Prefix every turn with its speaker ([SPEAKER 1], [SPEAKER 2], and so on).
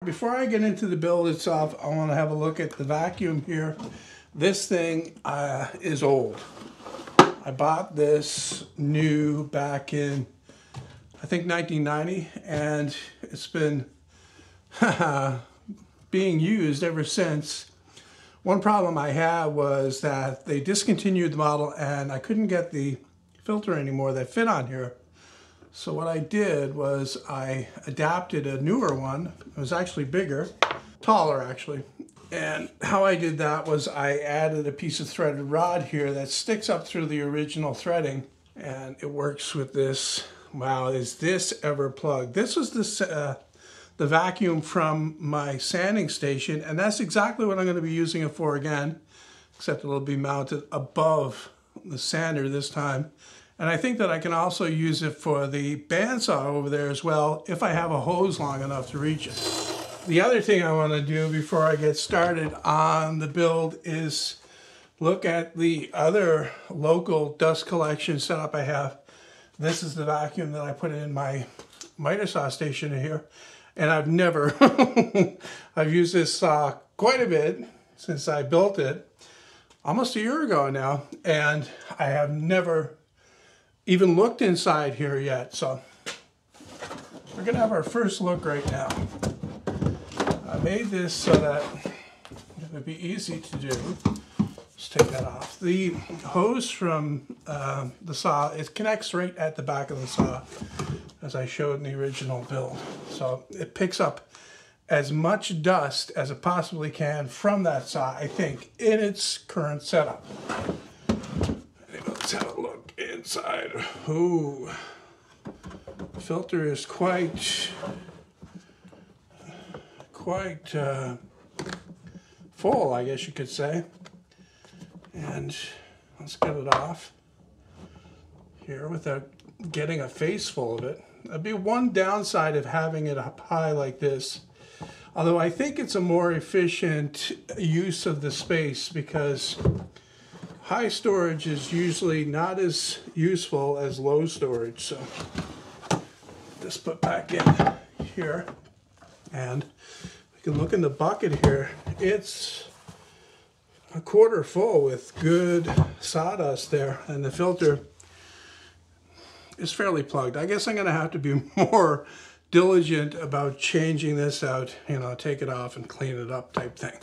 [SPEAKER 1] Before I get into the build itself, I want to have a look at the vacuum here. This thing is old. I bought this new back in, I think, 1990, and it's been being used ever since. One problem I had was that they discontinued the model and I couldn't get the filter anymore that fit on here. So what I did was I adapted a newer one. It was actually bigger, taller actually. And how I did that was I added a piece of threaded rod here that sticks up through the original threading, and it works with this. Wow, is this ever plugged? This was the vacuum from my sanding station, and that's exactly what I'm going to be using it for again, except it'll be mounted above the sander this time. And I think that I can also use it for the bandsaw over there as well, if I have a hose long enough to reach it. The other thing I want to do before I get started on the build is look at the other local dust collection setup I have. This is the vacuum that I put in my miter saw station here. And I've never, I've used this saw quite a bit since I built it, almost a year ago now, and I have never even looked inside here yet. So we're gonna have our first look right now. I made this so that it would be easy to do. Let's take that off. The hose from the saw, it connects right at the back of the saw, as I showed in the original build. So it picks up as much dust as it possibly can from that saw, I think, in its current setup. Anyway, let's have a look inside. Ooh, the filter is quite full, I guess you could say. And let's get it off here without getting a face full of it. That'd be one downside of having it up high like this. Although I think it's a more efficient use of the space, because high storage is usually not as useful as low storage. So this put back in here, and we can look in the bucket here. It's a quarter full with good sawdust there, and the filter is fairly plugged. I guess I'm going to have to be more diligent about changing this out, you know, take it off and clean it up type thing.